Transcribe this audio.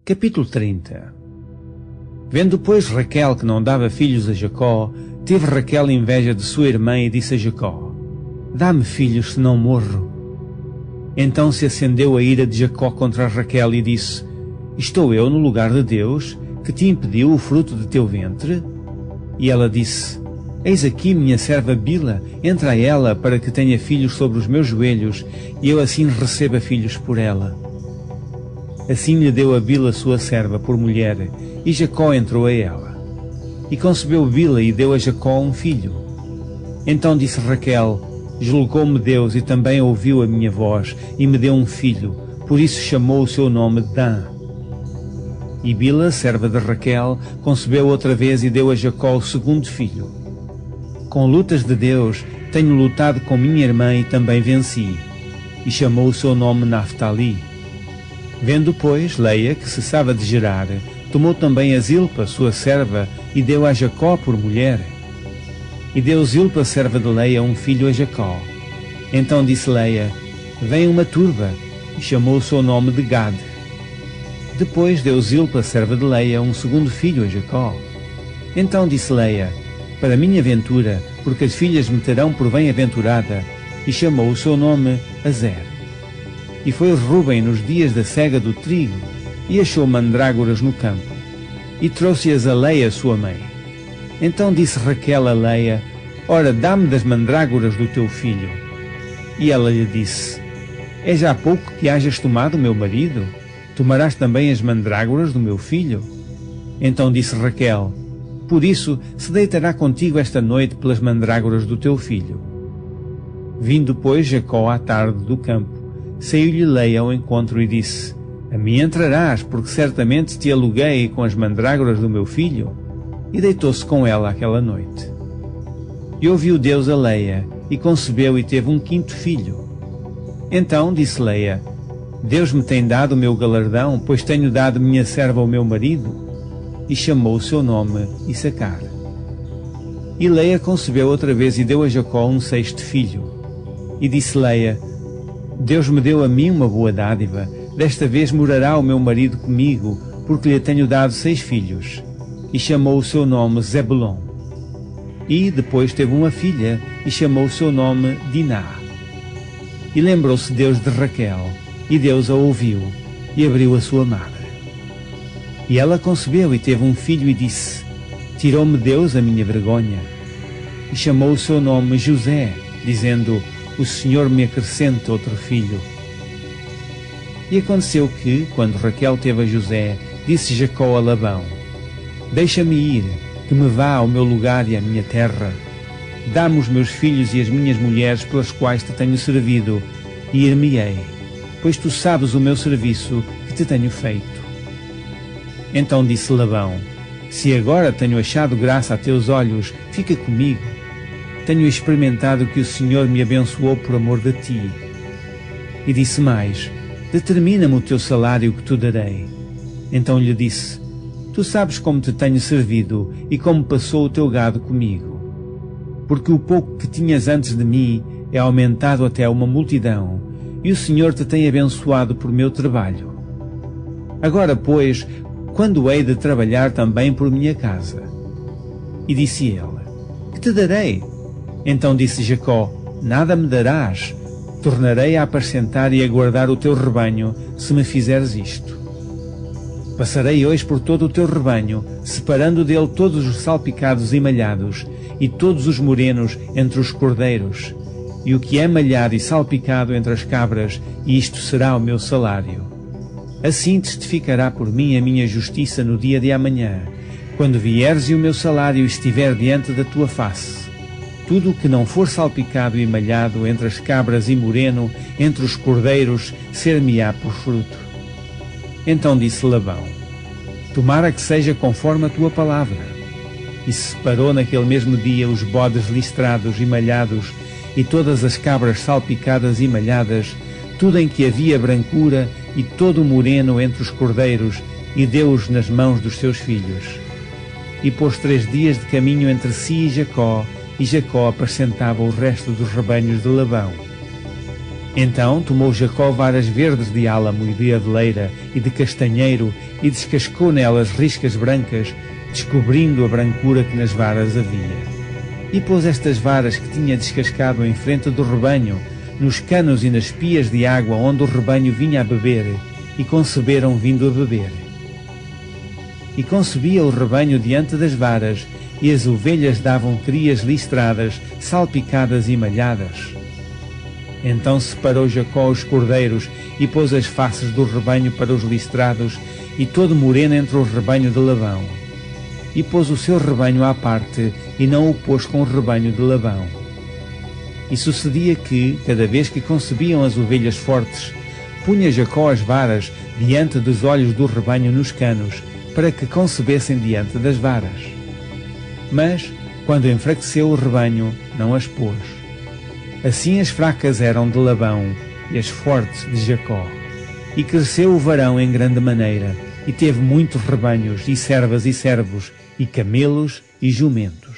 Capítulo 30. Vendo, pois, Raquel que não dava filhos a Jacó, teve Raquel inveja de sua irmã e disse a Jacó: Dá-me filhos, senão morro. Então se acendeu a ira de Jacó contra Raquel e disse: Estou eu no lugar de Deus, que te impediu o fruto de teu ventre? E ela disse: Eis aqui minha serva Bila, entra a ela para que tenha filhos sobre os meus joelhos, e eu assim receba filhos por ela. Assim lhe deu a Bila sua serva por mulher, e Jacó entrou a ela. E concebeu Bila e deu a Jacó um filho. Então disse Raquel: Julgou-me Deus e também ouviu a minha voz, e me deu um filho, por isso chamou o seu nome Dan. E Bila, serva de Raquel, concebeu outra vez e deu a Jacó o segundo filho. Com lutas de Deus tenho lutado com minha irmã e também venci. E chamou o seu nome Naftali. Vendo, pois, Leia que cessava de gerar, tomou também a Zilpa, sua serva, e deu a Jacó por mulher. E deu Zilpa, serva de Leia, um filho a Jacó. Então disse Leia: Vem uma turba, e chamou o seu nome de Gad. Depois deu Zilpa, serva de Leia, um segundo filho a Jacó. Então disse Leia: Para minha ventura, porque as filhas me terão por bem-aventurada, e chamou o seu nome Azer. E foi Rúben nos dias da cega do trigo, e achou mandrágoras no campo, e trouxe-as a Leia, sua mãe. Então disse Raquel a Leia: Ora, dá-me das mandrágoras do teu filho. E ela lhe disse: É já pouco que hajas tomado o meu marido? Tomarás também as mandrágoras do meu filho? Então disse Raquel: Por isso se deitará contigo esta noite pelas mandrágoras do teu filho. Vindo, pois, Jacó à tarde do campo, saiu-lhe Leia ao encontro e disse: A mim entrarás, porque certamente te aluguei com as mandrágoras do meu filho. E deitou-se com ela aquela noite. E ouviu Deus a Leia, e concebeu e teve um quinto filho. Então disse Leia: Deus me tem dado o meu galardão, pois tenho dado minha serva ao meu marido. E chamou o seu nome Issacar. E Leia concebeu outra vez e deu a Jacó um sexto filho. E disse Leia: Deus me deu a mim uma boa dádiva, desta vez morará o meu marido comigo, porque lhe tenho dado 6 filhos. E chamou o seu nome Zebulon. E depois teve uma filha, e chamou o seu nome Diná. E lembrou-se Deus de Raquel, e Deus a ouviu, e abriu a sua madre. E ela concebeu e teve um filho e disse: Tirou-me Deus a minha vergonha. E chamou o seu nome José, dizendo: O Senhor me acrescenta outro filho. E aconteceu que, quando Raquel teve a José, disse Jacó a Labão: Deixa-me ir, que me vá ao meu lugar e à minha terra. Dá-me os meus filhos e as minhas mulheres pelas quais te tenho servido, e ir-me-ei, pois tu sabes o meu serviço que te tenho feito. Então disse Labão: Se agora tenho achado graça a teus olhos, fica comigo. Tenho experimentado que o Senhor me abençoou por amor de ti. E disse mais: Determina-me o teu salário que te darei. Então lhe disse: Tu sabes como te tenho servido e como passou o teu gado comigo. Porque o pouco que tinhas antes de mim é aumentado até uma multidão, e o Senhor te tem abençoado por meu trabalho. Agora, pois, quando hei de trabalhar também por minha casa? E disse ele: Que te darei? Então disse Jacó: Nada me darás. Tornarei a apacentar e a guardar o teu rebanho, se me fizeres isto. Passarei hoje por todo o teu rebanho, separando dele todos os salpicados e malhados, e todos os morenos entre os cordeiros, e o que é malhado e salpicado entre as cabras, e isto será o meu salário. Assim testificará por mim a minha justiça no dia de amanhã, quando vieres e o meu salário estiver diante da tua face. Tudo o que não for salpicado e malhado entre as cabras e moreno, entre os cordeiros, ser-me-á por fruto. Então disse Labão: Tomara que seja conforme a tua palavra. E separou naquele mesmo dia os bodes listrados e malhados, e todas as cabras salpicadas e malhadas, tudo em que havia brancura, e todo o moreno entre os cordeiros, e deu-os nas mãos dos seus filhos. E pôs 3 dias de caminho entre si e Jacó apacentava o resto dos rebanhos de Labão. Então tomou Jacó varas verdes de álamo e de aveleira e de castanheiro e descascou nelas riscas brancas, descobrindo a brancura que nas varas havia. E pôs estas varas que tinha descascado em frente do rebanho, nos canos e nas pias de água onde o rebanho vinha a beber, e conceberam vindo a beber. E concebia o rebanho diante das varas, e as ovelhas davam crias listradas, salpicadas e malhadas. Então separou Jacó os cordeiros, e pôs as faces do rebanho para os listrados, e todo moreno entre o rebanho de Labão. E pôs o seu rebanho à parte, e não o pôs com o rebanho de Labão. E sucedia que, cada vez que concebiam as ovelhas fortes, punha Jacó as varas diante dos olhos do rebanho nos canos, para que concebessem diante das varas. Mas, quando enfraqueceu o rebanho, não as pôs. Assim as fracas eram de Labão, e as fortes de Jacó. E cresceu o varão em grande maneira, e teve muitos rebanhos, e servas e servos, e camelos e jumentos.